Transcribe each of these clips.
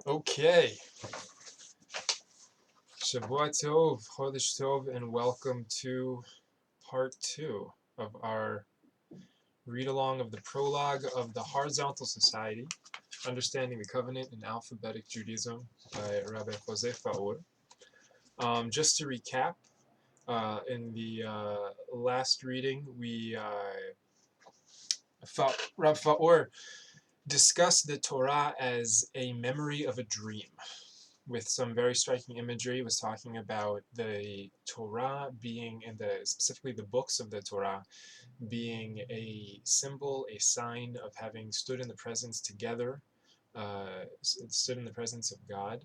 Okay. Shavua Tov, Chodesh Tov, and welcome to part 2 of our read-along of the Prologue of the Horizontal Society, Understanding the Covenant and Alphabetic Judaism by Rabbi Faur. Just to recap, in the last reading, Rabbi Faur discussed the Torah as a memory of a dream, with some very striking imagery. Was talking about the Torah being, specifically the books of the Torah, being a symbol, a sign of having stood in the presence together, stood in the presence of God,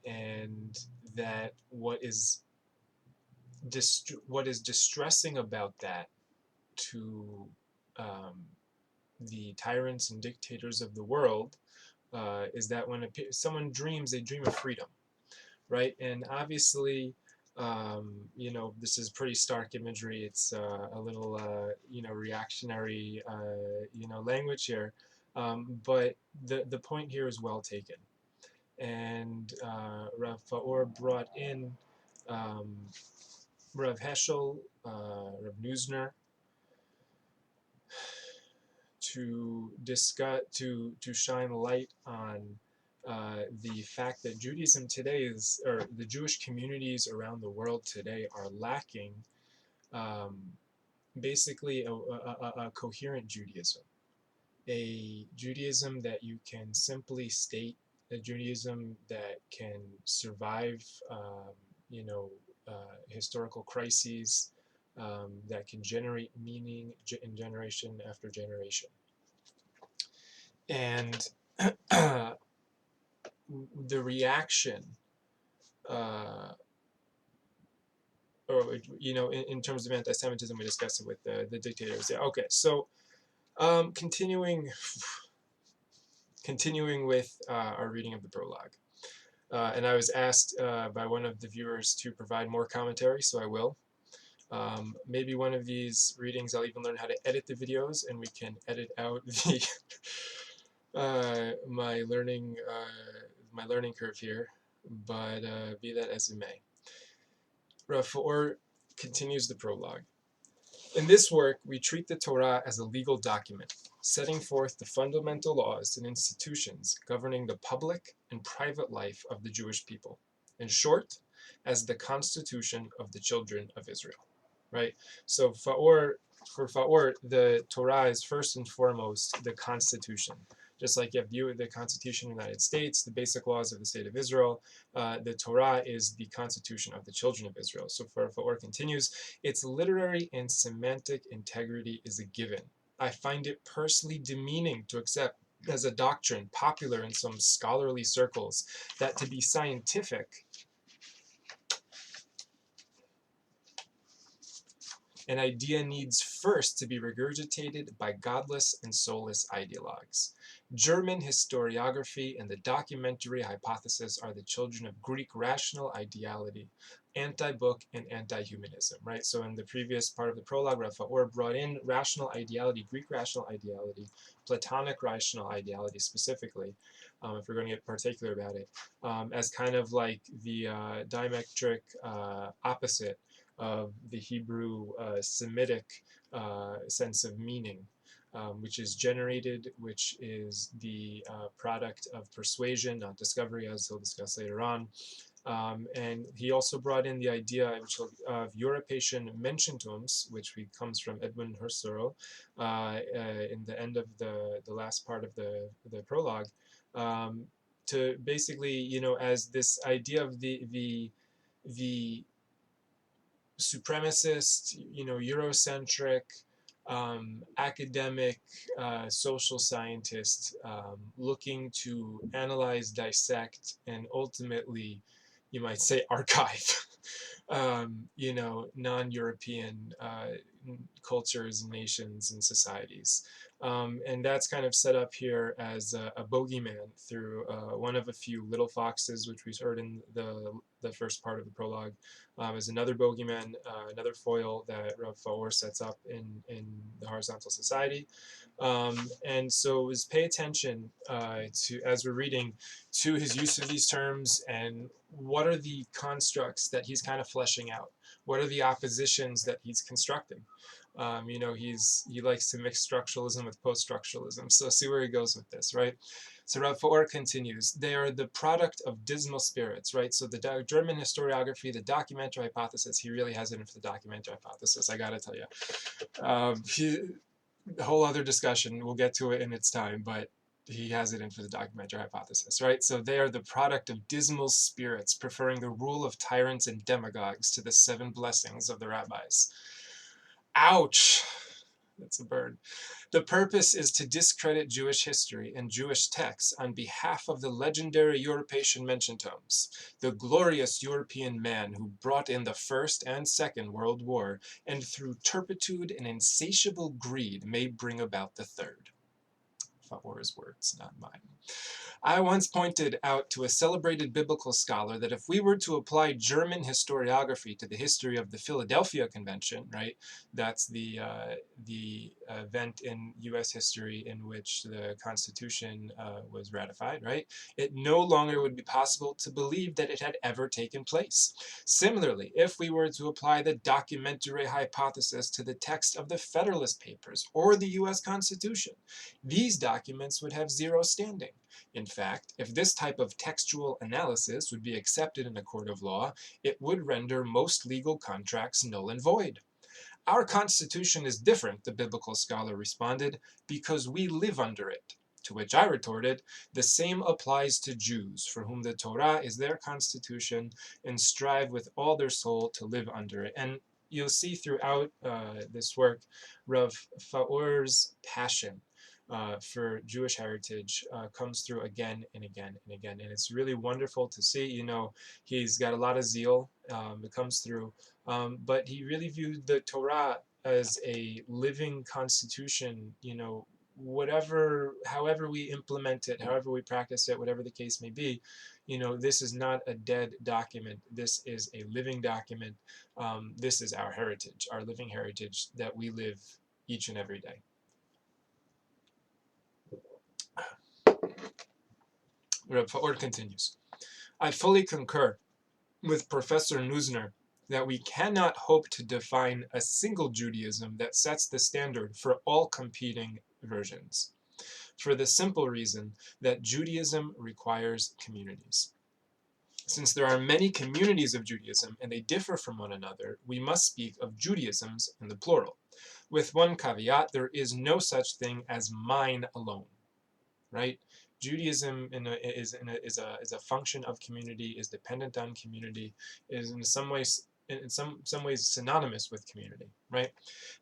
and that what is distressing about that to the tyrants and dictators of the world is that when someone dreams, they dream of freedom, right? And obviously, this is pretty stark imagery. It's a little, reactionary, language here. But the point here is well taken. And Rav Faur brought in Rav Heschel, Rav Nusner, to discuss, to shine light on the fact that Judaism today or the Jewish communities around the world today are lacking basically a coherent Judaism, a Judaism that you can simply state, a Judaism that can survive, historical crises, that can generate meaning in generation after generation. And the reaction, in terms of anti-Semitism, we discussed it with the dictators. Yeah, okay, so continuing with our reading of the prologue. And I was asked by one of the viewers to provide more commentary, so I will. Maybe one of these readings I'll even learn how to edit the videos, and we can edit out the my learning curve here. But be that as it may, Rav Faur continues the prologue. In this work, we treat the Torah as a legal document, setting forth the fundamental laws and institutions governing the public and private life of the Jewish people. In short, as the constitution of the children of Israel. Right? So for Faur, the Torah is first and foremost the constitution. Just like you have the Constitution of the United States, the basic laws of the state of Israel, the Torah is the constitution of the children of Israel. So Faur continues, its literary and semantic integrity is a given. I find it personally demeaning to accept as a doctrine popular in some scholarly circles that to be scientific, an idea needs first to be regurgitated by godless and soulless ideologues. German historiography and the documentary hypothesis are the children of Greek rational ideality, anti-book, and anti-humanism, right? So in the previous part of the prologue, Rav Faur brought in rational ideality, Greek rational ideality, Platonic rational ideality specifically, if we're going to get particular about it, as kind of like the diametric opposite of the Hebrew Semitic sense of meaning, which is generated, which is the product of persuasion, not discovery, as he'll discuss later on. And he also brought in the idea of Europatian Menschentums, which comes from Edwin Husserl in the end of the last part of the prologue, to basically, as this idea of the supremacist, Eurocentric, academic, social scientist, looking to analyze, dissect, and ultimately, you might say, archive, non-European cultures, nations, and societies. And that's kind of set up here as a bogeyman through one of a few little foxes, which we heard in the first part of the prologue, as another bogeyman, another foil that Rav Faur sets up in the horizontal society. And so is pay attention to, as we're reading, to his use of these terms and what are the constructs that he's kind of fleshing out. What are the oppositions that he's constructing? He likes to mix structuralism with post-structuralism. So see where he goes with this, right? So Rav Faur continues, they are the product of dismal spirits, right? So the German historiography, the documentary hypothesis, he really has it in for the documentary hypothesis, I gotta tell you. A whole other discussion, we'll get to it in its time, but he has it in for the documentary hypothesis, right? So they are the product of dismal spirits, preferring the rule of tyrants and demagogues to the 7 blessings of the rabbis. Ouch! That's a burn. The purpose is to discredit Jewish history and Jewish texts on behalf of the legendary European Menschentoms, the glorious European man who brought in the First and Second World War, and through turpitude and insatiable greed may bring about the Third. Faur's words, not mine. I once pointed out to a celebrated biblical scholar that if we were to apply German historiography to the history of the Philadelphia Convention, right, that's the event in U.S. history in which the Constitution was ratified, right, it no longer would be possible to believe that it had ever taken place. Similarly, if we were to apply the documentary hypothesis to the text of the Federalist Papers or the U.S. Constitution, these documents would have zero standing. In fact, if this type of textual analysis would be accepted in a court of law, it would render most legal contracts null and void. Our Constitution is different, the biblical scholar responded, because we live under it. To which I retorted, the same applies to Jews, for whom the Torah is their constitution, and strive with all their soul to live under it. And you'll see throughout this work, Rav Faur's passion for Jewish heritage comes through again and again and again. And it's really wonderful to see, he's got a lot of zeal, it comes through, but he really viewed the Torah as a living constitution, however we implement it, however we practice it, whatever the case may be, this is not a dead document. This is a living document. This is our heritage, our living heritage that we live each and every day. Rabbi Faur continues, I fully concur with Professor Neusner that we cannot hope to define a single Judaism that sets the standard for all competing versions, for the simple reason that Judaism requires communities. Since there are many communities of Judaism and they differ from one another, we must speak of Judaisms in the plural. With one caveat, there is no such thing as mine alone, right? Judaism is a function of community, is dependent on community, is in some ways synonymous with community, right?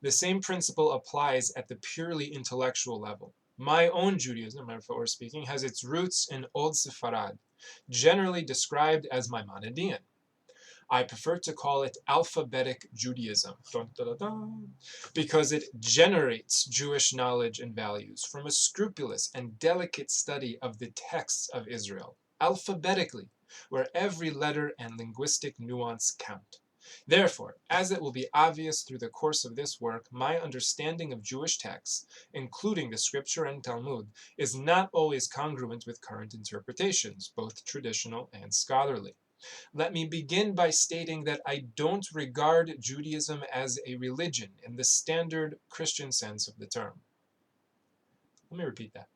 The same principle applies at the purely intellectual level. My own Judaism, Faur speaking, has its roots in Old Sepharad, generally described as Maimonidean. I prefer to call it alphabetic Judaism, because it generates Jewish knowledge and values from a scrupulous and delicate study of the texts of Israel, alphabetically, where every letter and linguistic nuance count. Therefore, as it will be obvious through the course of this work, my understanding of Jewish texts, including the Scripture and Talmud, is not always congruent with current interpretations, both traditional and scholarly. Let me begin by stating that I don't regard Judaism as a religion in the standard Christian sense of the term. Let me repeat that.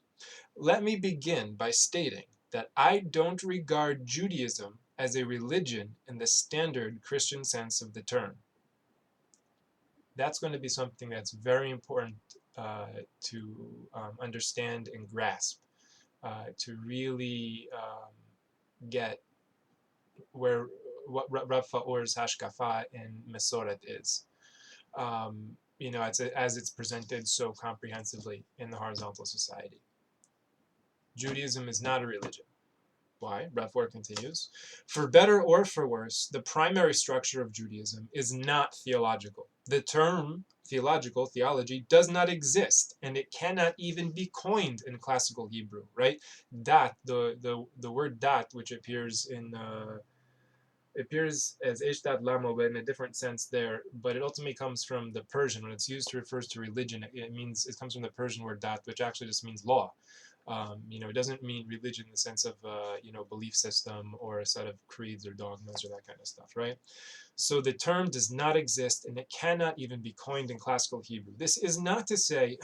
Let me begin by stating that I don't regard Judaism as a religion in the standard Christian sense of the term. That's going to be something that's very important to understand and grasp, to really get what Rav Faur's hashkafa in Mesoret is. As it's presented so comprehensively in the horizontal society. Judaism is not a religion. Why? Rav Faur continues, for better or for worse, the primary structure of Judaism is not theological. The term theology does not exist, and it cannot even be coined in classical Hebrew, right? Dat, the word dat, which appears as Ishtat Lamo, but in a different sense there. But it ultimately comes from the Persian. When it's used to refers to religion, it comes from the Persian word dat, which actually just means law. It doesn't mean religion in the sense of belief system or a set of creeds or dogmas or that kind of stuff, right? So the term does not exist, and it cannot even be coined in classical Hebrew. This is not to say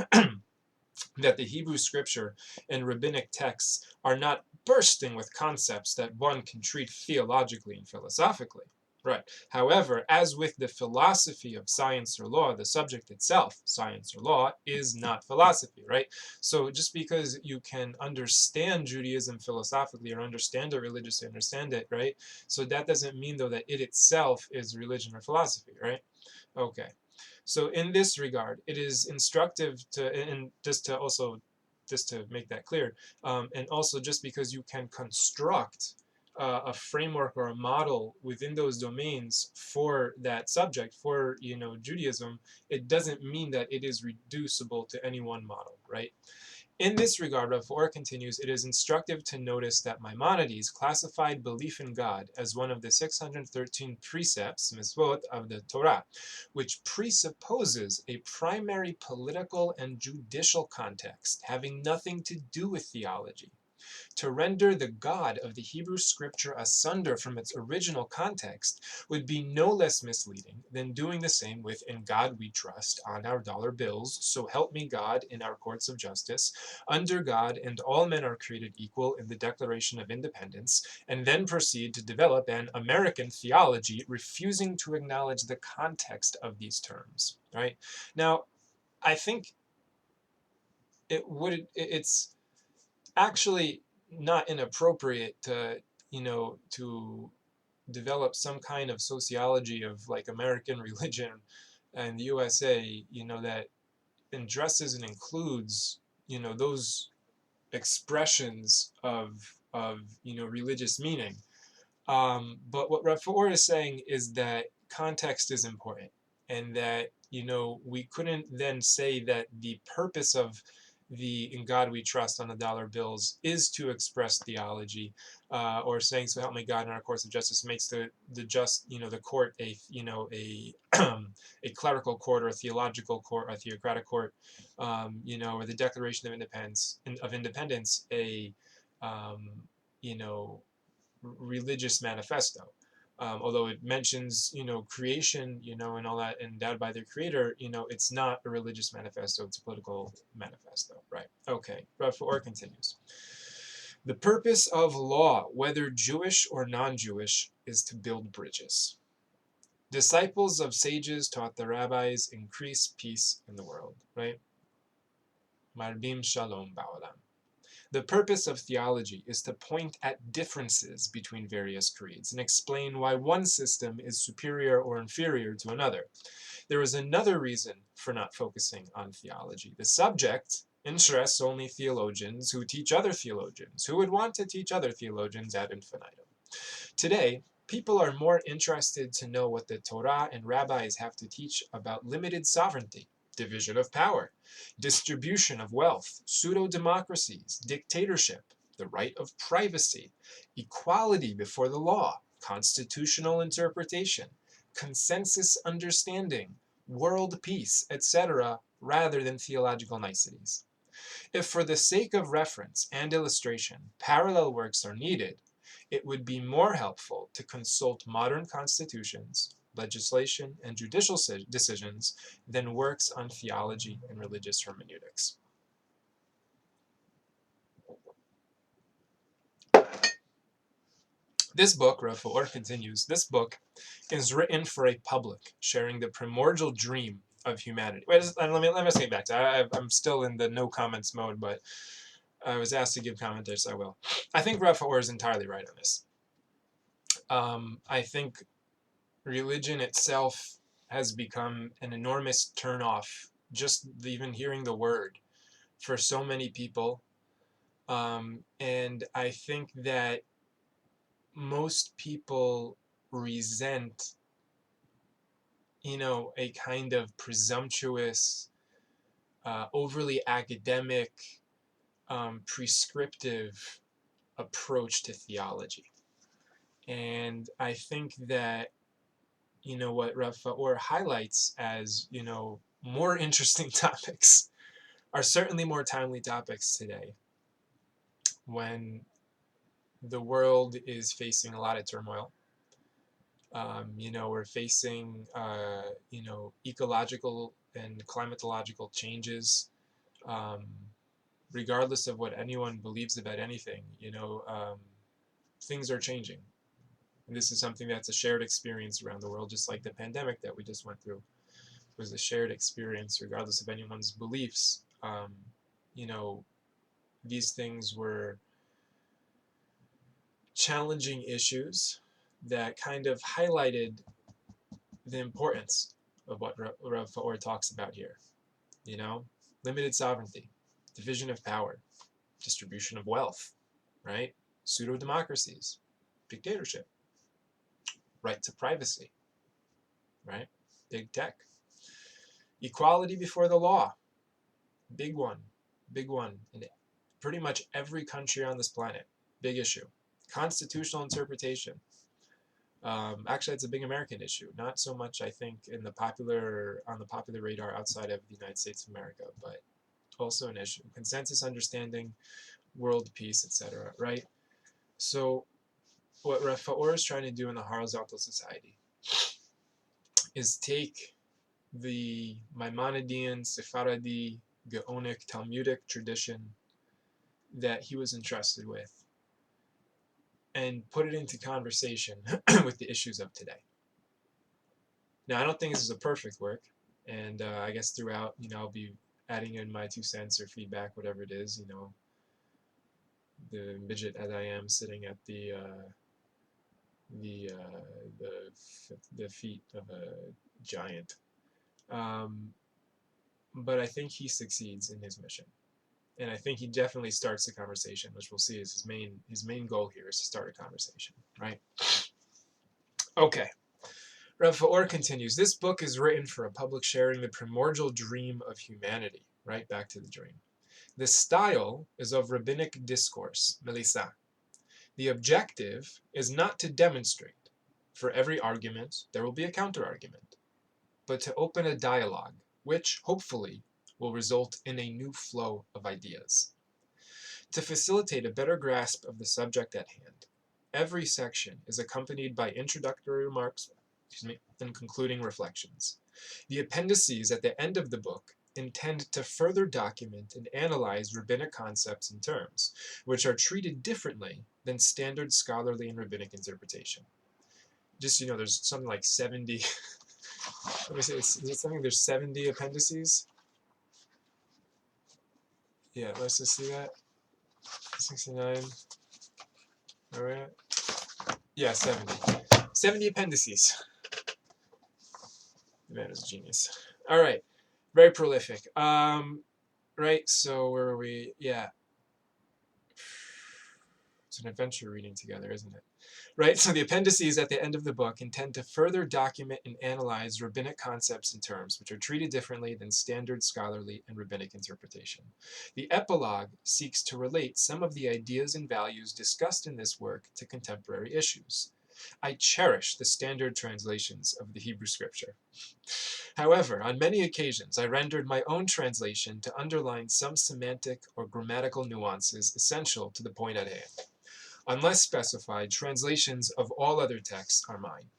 that the Hebrew scripture and rabbinic texts are not bursting with concepts that one can treat theologically and philosophically. Right. However, as with the philosophy of science or law, the subject itself, science or law, is not philosophy, right? So just because you can understand Judaism philosophically or understand it religiously, understand it, right? So that doesn't mean, though, that it itself is religion or philosophy, right? Okay. So in this regard, it is instructive to, and just to make that clear, and also just because you can construct a framework or a model within those domains for that subject, for Judaism, it doesn't mean that it is reducible to any one model, right? In this regard, Faur continues, it is instructive to notice that Maimonides classified belief in God as one of the 613 precepts, mitzvot, of the Torah, which presupposes a primary political and judicial context having nothing to do with theology. To render the God of the Hebrew scripture asunder from its original context would be no less misleading than doing the same with "In God we trust" on our dollar bills, "So help me God" in our courts of justice, "Under God and all men are created equal" in the Declaration of Independence, and then proceed to develop an American theology refusing to acknowledge the context of these terms. Right? Now, I think it's actually not inappropriate to develop some kind of sociology of like American religion and the USA, that addresses and includes, those expressions of religious meaning. But what Faur is saying is that context is important, and that we couldn't then say that the purpose of the "In God We Trust" on the dollar bills is to express theology, or saying "So help me God" in our courts of justice makes the court a a clerical court or a theological court or a theocratic court, or the Declaration of Independence a you know religious manifesto. Although it mentions, creation, and all that endowed by their creator, it's not a religious manifesto, it's a political manifesto, right? Okay, Faur continues. The purpose of law, whether Jewish or non-Jewish, is to build bridges. Disciples of sages taught the rabbis increase peace in the world, right? Marbim shalom ba'olam. The purpose of theology is to point at differences between various creeds and explain why one system is superior or inferior to another. There is another reason for not focusing on theology. The subject interests only theologians who teach other theologians, who would want to teach other theologians ad infinitum. Today, people are more interested to know what the Torah and rabbis have to teach about limited sovereignty, division of power, distribution of wealth, pseudo-democracies, dictatorship, the right of privacy, equality before the law, constitutional interpretation, consensus understanding, world peace, etc., rather than theological niceties. If for the sake of reference and illustration, parallel works are needed, it would be more helpful to consult modern constitutions, legislation, and judicial decisions than works on theology and religious hermeneutics. This book, Faur continues, this book is written for a public sharing the primordial dream of humanity. Wait, let me say it back to I'm still in the no comments mode, but I was asked to give commentary, so I will. I think Faur is entirely right on this. I think religion itself has become an enormous turnoff, just even hearing the word, for so many people. And I think that most people resent a kind of presumptuous, overly academic, prescriptive approach to theology. And I think that, what Rav Faur highlights as, more interesting topics are certainly more timely topics today, when the world is facing a lot of turmoil. We're facing, ecological and climatological changes. Regardless of what anyone believes about anything, things are changing. And this is something that's a shared experience around the world, just like the pandemic that we just went through was a shared experience, regardless of anyone's beliefs. These things were challenging issues that kind of highlighted the importance of what Rav Faur talks about here. Limited sovereignty, division of power, distribution of wealth, right? Pseudo-democracies, dictatorship, right to privacy, right? Big tech. Equality before the law, big one in pretty much every country on this planet, big issue. Constitutional interpretation. Actually, it's a big American issue. Not so much, I think, on the popular radar outside of the United States of America, but also an issue. Consensus understanding, world peace, etc. Right? So, what Rav Faur is trying to do in the horizontal society is take the Maimonidean, Sephardi, Gaonic, Talmudic tradition that he was entrusted with and put it into conversation with the issues of today. Now, I don't think this is a perfect work, and I guess throughout, I'll be adding in my 2 cents or feedback, whatever it is, the midget as I am sitting at the feet of a giant. But I think he succeeds in his mission. And I think he definitely starts the conversation, which we'll see is his main goal here is to start a conversation, right? Okay. Rav Faur continues, this book is written for a public sharing the primordial dream of humanity, right? Back to the dream. The style is of rabbinic discourse, melissa. The objective is not to demonstrate. For every argument, there will be a counter-argument, but to open a dialogue, which, hopefully, will result in a new flow of ideas. To facilitate a better grasp of the subject at hand, every section is accompanied by introductory remarks and concluding reflections. The appendices at the end of the book intend to further document and analyze rabbinic concepts and terms, which are treated differently than standard scholarly and rabbinic interpretation. Just, there's something like 70, let me say, there's 70 appendices? Yeah, let's just see that. 69. All right. Yeah, 70. 70 appendices. The man is a genius. All right. Very prolific. Right, so where are we? Yeah. It's an adventure reading together, isn't it? Right, so the appendices at the end of the book intend to further document and analyze rabbinic concepts and terms, which are treated differently than standard scholarly and rabbinic interpretation. The epilogue seeks to relate some of the ideas and values discussed in this work to contemporary issues. I cherish the standard translations of the Hebrew scripture. However, on many occasions, I rendered my own translation to underline some semantic or grammatical nuances essential to the point at hand. Unless specified, translations of all other texts are mine.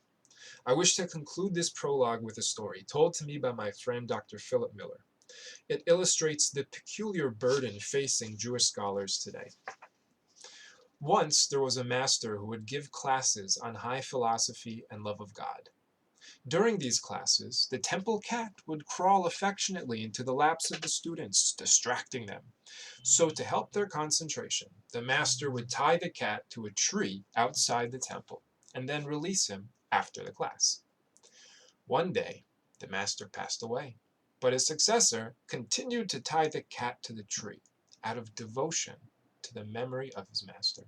I wish to conclude this prologue with a story told to me by my friend Dr. Philip Miller. It illustrates the peculiar burden facing Jewish scholars today. Once there was a master who would give classes on high philosophy and love of God. During these classes, the temple cat would crawl affectionately into the laps of the students, distracting them. So to help their concentration, the master would tie the cat to a tree outside the temple and then release him after the class. One day, the master passed away, but his successor continued to tie the cat to the tree out of devotion to the memory of his master.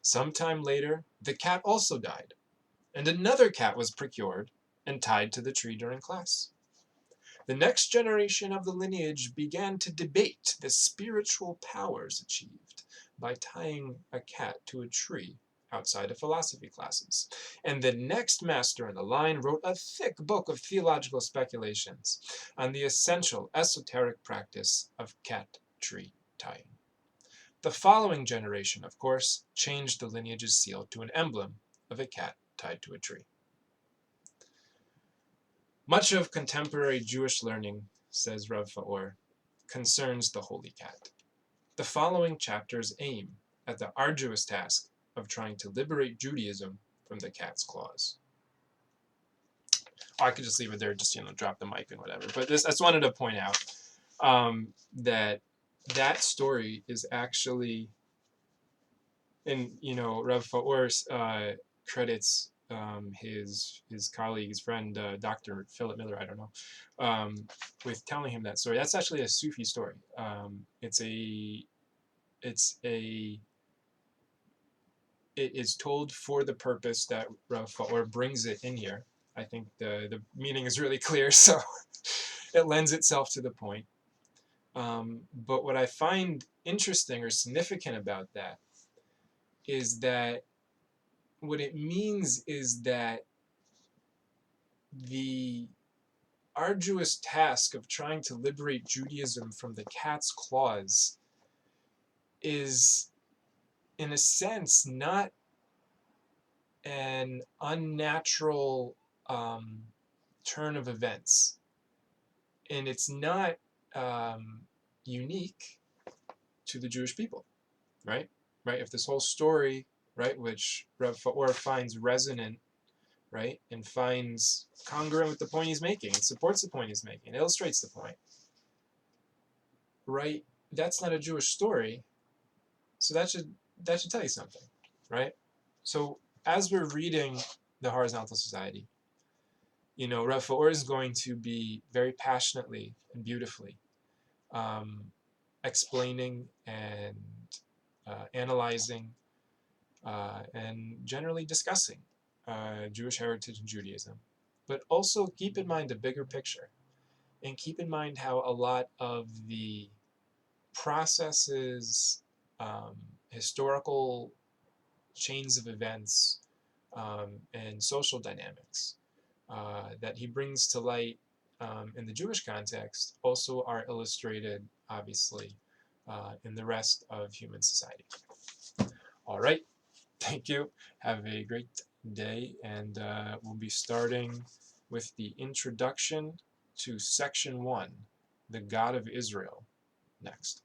Sometime later, the cat also died, and another cat was procured and tied to the tree during class. The next generation of the lineage began to debate the spiritual powers achieved by tying a cat to a tree outside of philosophy classes. And the next master in the line wrote a thick book of theological speculations on the essential esoteric practice of cat tree tying. The following generation, of course, changed the lineage's seal to an emblem of a cat tied to a tree. Much of contemporary Jewish learning, says Rav Faur, concerns the holy cat. The following chapters aim at the arduous task of trying to liberate Judaism from the cat's claws. I could just leave it there, just drop the mic and whatever. But I just wanted to point out that story is actually, and Rav Faur credits his colleague, his friend, Dr. Philip Miller, I don't know, with telling him that story. That's actually a Sufi story. It is told for the purpose that Rav Faur brings it in here. I think the meaning is really clear, so it lends itself to the point. But what I find interesting or significant about that is that what it means is that the arduous task of trying to liberate Judaism from the cat's claws is, in a sense, not an unnatural turn of events. And it's not unique to the Jewish people, right? If this whole story, right, which Rav Faur finds resonant, right, and finds congruent with the point he's making, and supports the point he's making, illustrates the point, right? That's not a Jewish story, so that should tell you something, right? So as we're reading the Horizontal Society, Rav Faur is going to be very passionately and beautifully explaining and analyzing and generally discussing Jewish heritage and Judaism. But also keep in mind the bigger picture, and keep in mind how a lot of the processes, historical chains of events, and social dynamics that he brings to light in the Jewish context also are illustrated, obviously, in the rest of human society. All right, thank you. Have a great day, and we'll be starting with the introduction to Section 1, the God of Israel, next.